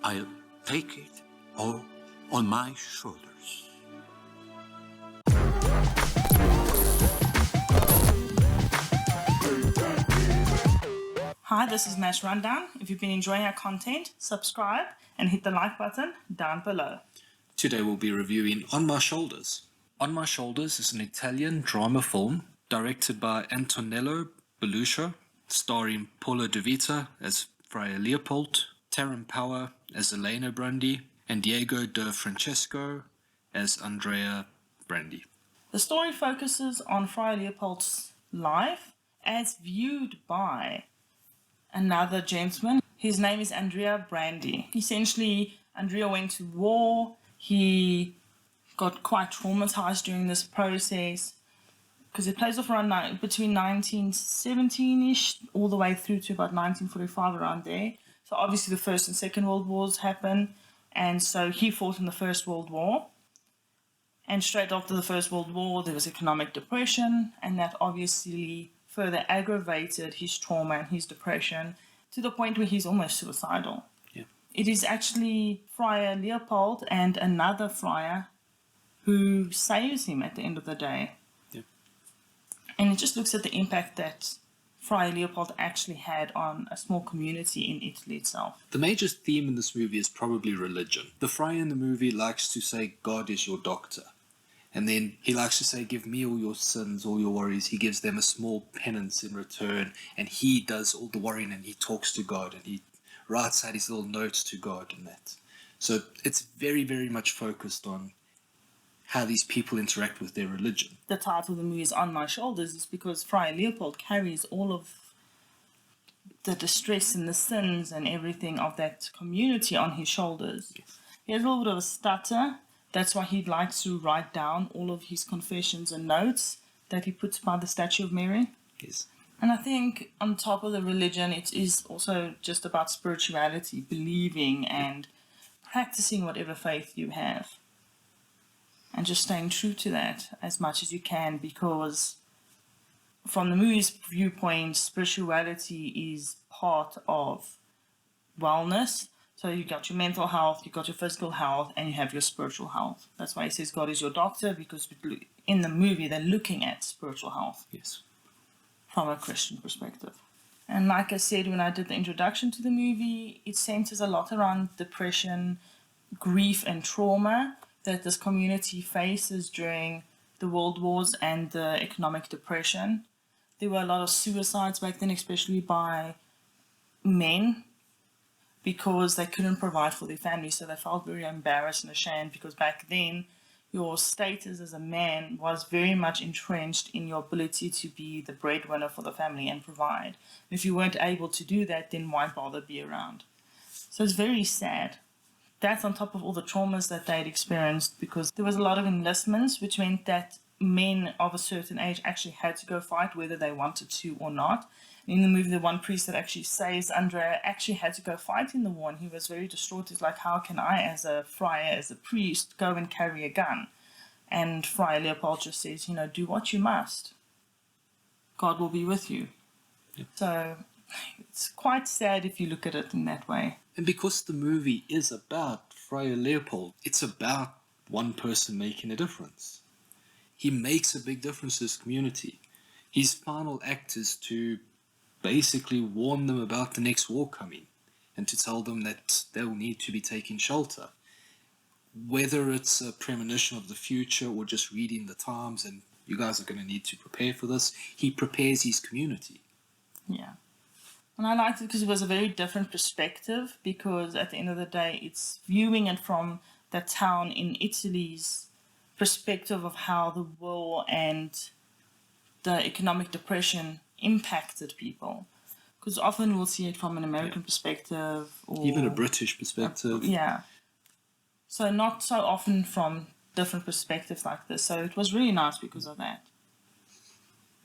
I'll take it all on my shoulders. Hi, this is Mash Rundown. If you've been enjoying our content, subscribe and hit the like button down below. Today we'll be reviewing On My Shoulders. On My Shoulders is an Italian drama film directed by Antonello Belushi, starring Paolo De Vita as Friar Leopoldo, Taryn Power as Elena Brandi, and Diego De Francesco as Andrea Brandi. The story focuses on Friar Leopoldo's life as viewed by another gentleman. His name is Andrea Brandi. Essentially, Andrea went to war. He got quite traumatized during this process because it plays off around between 1917-ish all the way through to about 1945, around there. So obviously the First and Second World Wars happen, and so he fought in the First World War. And straight after the First World War, there was economic depression, and that obviously further aggravated his trauma and his depression to the point where he's almost suicidal. Yeah. It is actually Friar Leopold and another friar who saves him at the end of the day. Yeah. And it just looks at the impact that Friar Leopold actually had on a small community in Italy itself. The major theme in this movie is probably religion. The friar in the movie likes to say, God is your doctor. And then he likes to say, give me all your sins, all your worries. He gives them a small penance in return. And he does all the worrying, and he talks to God, and he writes out his little notes to God and that. So it's very, very much focused on how these people interact with their religion. The title of the movie is On My Shoulders is because Friar Leopold carries all of the distress and the sins and everything of that community on his shoulders. Yes. He has a little bit of a stutter. That's why he likes to write down all of his confessions and notes that he puts by the statue of Mary. Yes. And I think on top of the religion, it is also just about spirituality, believing and practicing whatever faith you have. And just staying true to that as much as you can, because from the movie's viewpoint, spirituality is part of wellness. So you got your mental health, you got your physical health, and you have your spiritual health. That's why he says God is your doctor, because in the movie they're looking at spiritual health. Yes. From a Christian perspective. And like I said when I did the introduction to the movie, it centers a lot around depression, grief and trauma that this community faces during the World Wars and the economic depression. There were a lot of suicides back then, especially by men, because they couldn't provide for their families, so they felt very embarrassed and ashamed, because back then your status as a man was very much entrenched in your ability to be the breadwinner for the family and provide. If you weren't able to do that, then why bother be around? So it's very sad. That's on top of all the traumas that they'd experienced, because there was a lot of enlistments, which meant that men of a certain age actually had to go fight whether they wanted to or not. In the movie, the one priest that actually saves Andrea actually had to go fight in the war, and he was very distraught. He's like, how can I, as a friar, as a priest, go and carry a gun? And Friar Leopold just says, do what you must. God will be with you. Yeah. So it's quite sad if you look at it in that way. And because the movie is about Friar Leopold, it's about one person making a difference. He makes a big difference to his community. His final act is to basically warn them about the next war coming and to tell them that they'll need to be taking shelter. Whether it's a premonition of the future or just reading the times and you guys are going to need to prepare for this, he prepares his community. Yeah. And I liked it because it was a very different perspective, because at the end of the day, it's viewing it from the town in Italy's perspective of how the war and the economic depression impacted people. Because often we'll see it from an American perspective, or Even a British perspective. Yeah. So not so often from different perspectives like this. So it was really nice because of that.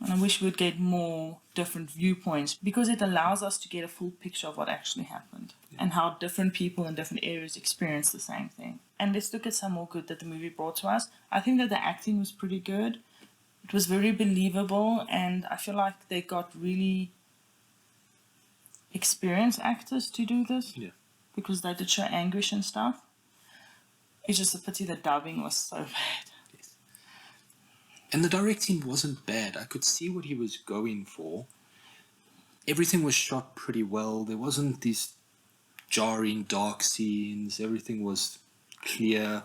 And I wish we'd get more different viewpoints, because it allows us to get a full picture of what actually happened and how different people in different areas experience the same thing. And let's look at some more good that the movie brought to us. I think that the acting was pretty good. It was very believable, and I feel like they got really experienced actors to do this. Yeah. because they did show anguish and stuff. It's just a pity the dubbing was so bad. Yes. And the directing wasn't bad. I could see what he was going for. Everything was shot pretty well. There wasn't these jarring, dark scenes. Everything was clear.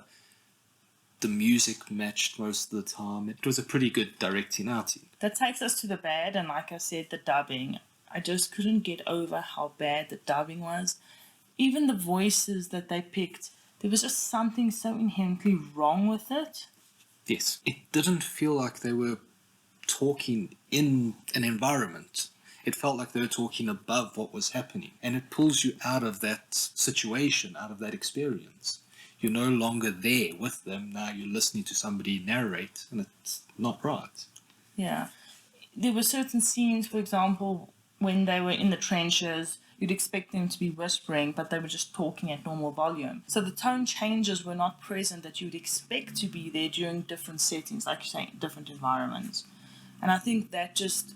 The music matched most of the time. It was a pretty good directing outing. That takes us to the bad, and like I said, the dubbing. I just couldn't get over how bad the dubbing was. Even the voices that they picked, there was just something so inherently wrong with it. Yes. It didn't feel like they were talking in an environment. It felt like they were talking above what was happening. And it pulls you out of that situation, out of that experience. You're no longer there with them. Now you're listening to somebody narrate, and it's not right. Yeah. There were certain scenes, for example, when they were in the trenches, you'd expect them to be whispering, but they were just talking at normal volume. So the tone changes were not present that you'd expect to be there during different settings, like you say, different environments. And I think that just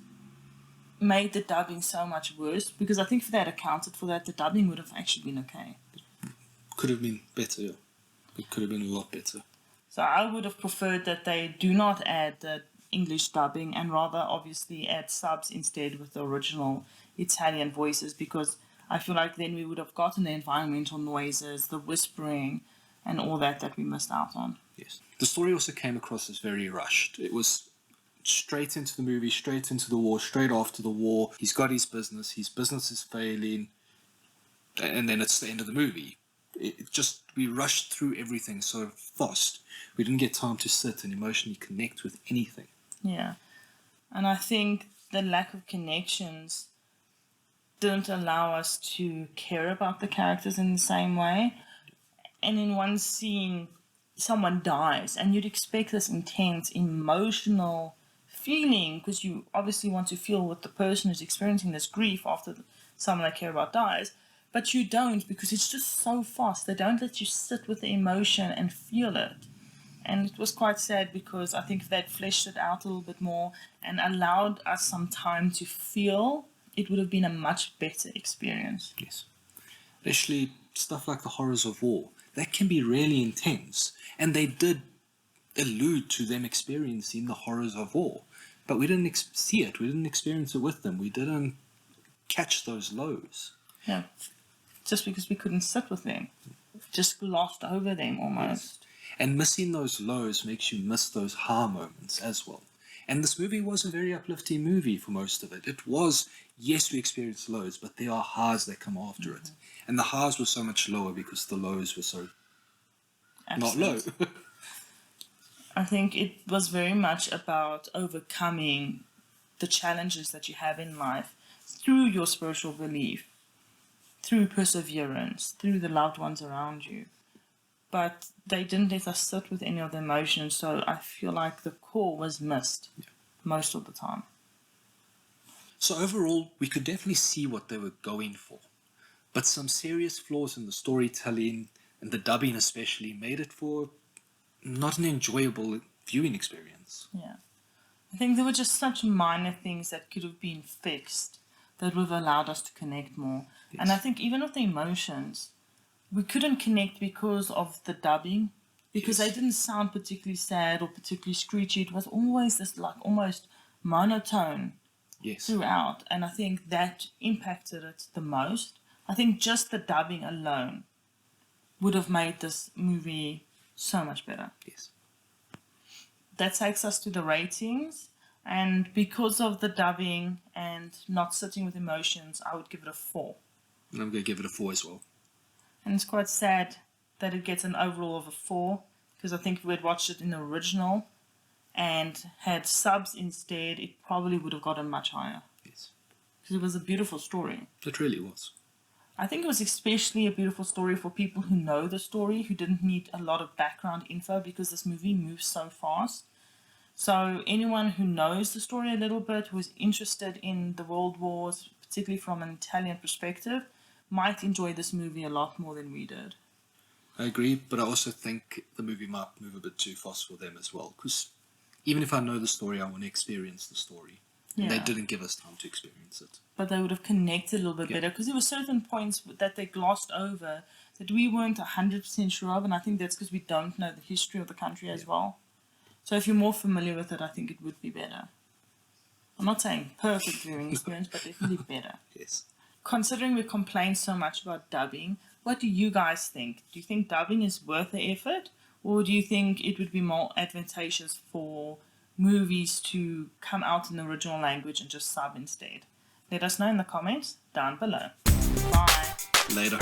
made the dubbing so much worse, because I think if they had accounted for that, the dubbing would have actually been okay. Could have been better, yeah. It could have been a lot better. So I would have preferred that they do not add the English dubbing and rather obviously add subs instead with the original Italian voices, because I feel like then we would have gotten the environmental noises, the whispering, and all that we missed out on. Yes. The story also came across as very rushed. It was straight into the movie, straight into the war, straight after the war. He's got his business is failing, and then it's the end of the movie. We rushed through everything so fast. We didn't get time to sit and emotionally connect with anything. Yeah. And I think the lack of connections didn't allow us to care about the characters in the same way. And in one scene, someone dies, and you'd expect this intense, emotional feeling, because you obviously want to feel what the person who's experiencing this grief after someone they care about dies. But you don't, because it's just so fast. They don't let you sit with the emotion and feel it. And it was quite sad, because I think if they'd fleshed it out a little bit more and allowed us some time to feel, it would have been a much better experience. Yes. Especially stuff like the horrors of war. That can be really intense. And they did allude to them experiencing the horrors of war. But we didn't see it. We didn't experience it with them. We didn't catch those lows. Yeah. Just because we couldn't sit with them. Just glossed over them almost. And missing those lows makes you miss those high moments as well. And this movie was a very uplifting movie for most of it. It was, yes, we experienced lows, but there are highs that come after it. And the highs were so much lower because the lows were so not low. I think it was very much about overcoming the challenges that you have in life through your spiritual belief, through perseverance, through the loved ones around you. But they didn't let us sit with any of the emotions, so I feel like the core was missed most of the time. So overall, we could definitely see what they were going for. But some serious flaws in the storytelling, and the dubbing especially, made it for not an enjoyable viewing experience. Yeah. I think there were just such minor things that could have been fixed that would have allowed us to connect more. Yes. And I think even with the emotions, we couldn't connect because of the dubbing, because they didn't sound particularly sad or particularly screechy. It was always this like almost monotone throughout, and I think that impacted it the most. I think just the dubbing alone would have made this movie so much better. Yes. That takes us to the ratings, and because of the dubbing and not sitting with emotions, I would give it a 4. And I'm going to give it a 4 as well. And it's quite sad that it gets an overall of a 4, because I think if we had watched it in the original and had subs instead, it probably would have gotten much higher. Yes. Because it was a beautiful story. It really was. I think it was especially a beautiful story for people who know the story, who didn't need a lot of background info, because this movie moves so fast. So anyone who knows the story a little bit, who is interested in the World Wars, particularly from an Italian perspective, might enjoy this movie a lot more than we did. I agree, but I also think the movie might move a bit too fast for them as well, because even if I know the story, I want to experience the story. And they Yeah. didn't give us time to experience it. But they would have connected a little bit better because there were certain points that they glossed over that we weren't 100% sure of, and I think that's because we don't know the history of the country as well. So if you're more familiar with it, I think it would be better. I'm not saying perfect viewing experience, but definitely better. Yes. Considering we complain so much about dubbing, what do you guys think? Do you think dubbing is worth the effort, or do you think it would be more advantageous for movies to come out in the original language and just sub instead? Let us know in the comments down below. Bye. Later.